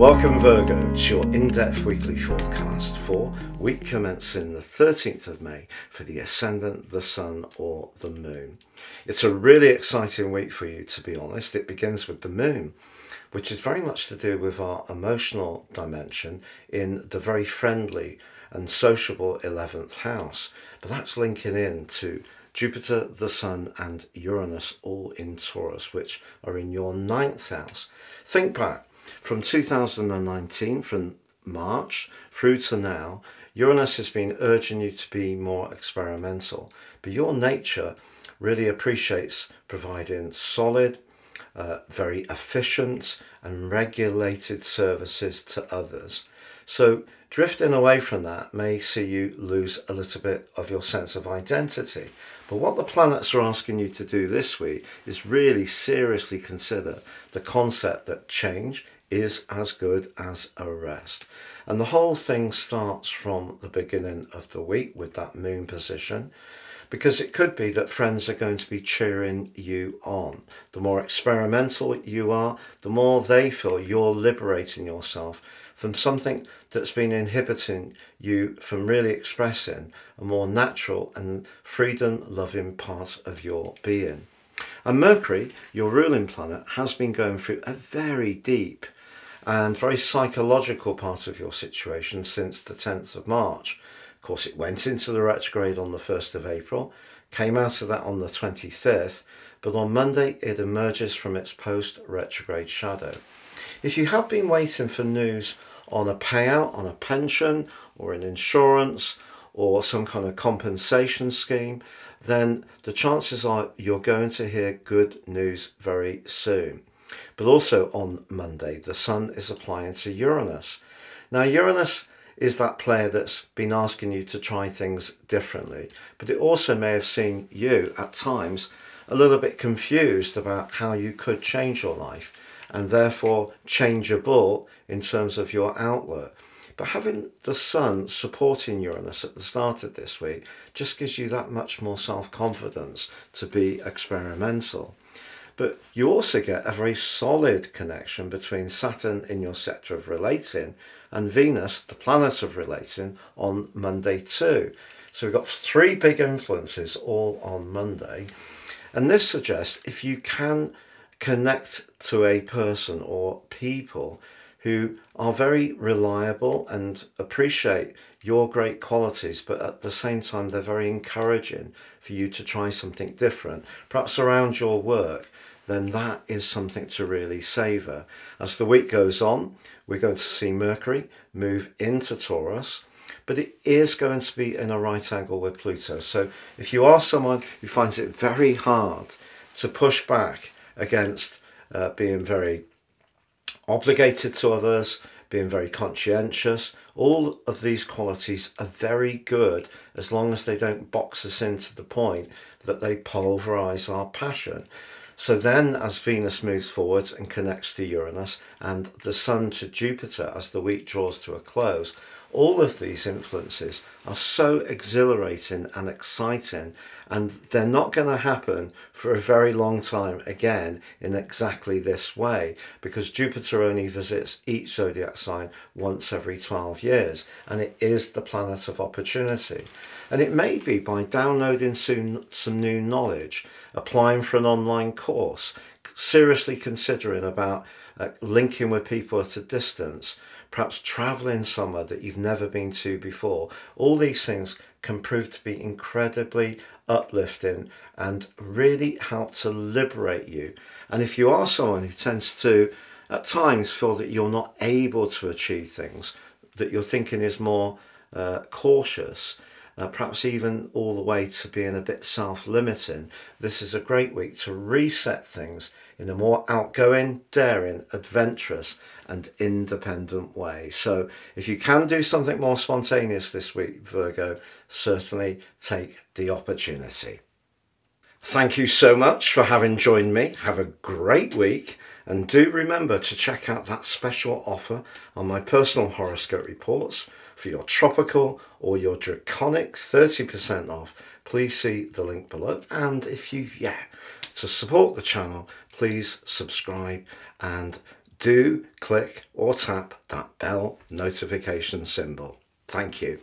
Welcome Virgo to your in-depth weekly forecast for week commencing the 13th of May for the Ascendant, the Sun or the Moon. It's a really exciting week for you, to be honest. It begins with the Moon, which is very much to do with our emotional dimension in the very friendly and sociable 11th house. But that's linking in to Jupiter, the Sun and Uranus all in Taurus, which are in your 9th house. Think back. From 2019, from March through to now, Uranus has been urging you to be more experimental, but your nature really appreciates providing solid, very efficient and regulated services to others. So drifting away from that may see you lose a little bit of your sense of identity. But what the planets are asking you to do this week is really seriously consider the concept that change is as good as a rest. And the whole thing starts from the beginning of the week with that moon position, because it could be that friends are going to be cheering you on. The more experimental you are, the more they feel you're liberating yourself from something that's been inhibiting you from really expressing a more natural and freedom-loving part of your being. And Mercury, your ruling planet, has been going through a very deep and very psychological part of your situation since the 10th of March. Of course, it went into the retrograde on the 1st of April, came out of that on the 25th, but on Monday it emerges from its post-retrograde shadow. If you have been waiting for news on a payout, on a pension or an insurance or some kind of compensation scheme, then the chances are you're going to hear good news very soon. But also on Monday, the Sun is applying to Uranus. Now, Uranus is that player that's been asking you to try things differently, but it also may have seen you at times a little bit confused about how you could change your life and therefore changeable in terms of your outlook. But having the Sun supporting Uranus at the start of this week just gives you that much more self-confidence to be experimental. But you also get a very solid connection between Saturn in your sector of relating and Venus, the planet of relating, on Monday too. So we've got three big influences all on Monday. And this suggests if you can connect to a person or people who are very reliable and appreciate your great qualities, but at the same time they're very encouraging for you to try something different, perhaps around your work, then that is something to really savour. As the week goes on, we're going to see Mercury move into Taurus, but it is going to be in a right angle with Pluto. So if you are someone who finds it very hard to push back against being very obligated to others, being very conscientious, all of these qualities are very good as long as they don't box us into the point that they pulverize our passion. So then as Venus moves forwards and connects to Uranus and the Sun to Jupiter as the week draws to a close, all of these influences are so exhilarating and exciting, and they're not going to happen for a very long time again in exactly this way, because Jupiter only visits each zodiac sign once every 12 years, and it is the planet of opportunity. And it may be by downloading some new knowledge, applying for an online course, seriously considering about linking with people at a distance, perhaps traveling somewhere that you've never been to before. All these things can prove to be incredibly uplifting and really help to liberate you. And if you are someone who tends to at times feel that you're not able to achieve things, that your thinking is more cautious, perhaps even all the way to being a bit self-limiting, this is a great week to reset things in a more outgoing, daring, adventurous and independent way. So if you can do something more spontaneous this week, Virgo, certainly take the opportunity. Thank you so much for having joined me. Have a great week, and do remember to check out that special offer on my personal horoscope reports for your tropical or your draconic 30% off. Please see the link below, and if you've yet to support the channel, please subscribe and do click or tap that bell notification symbol. Thank you.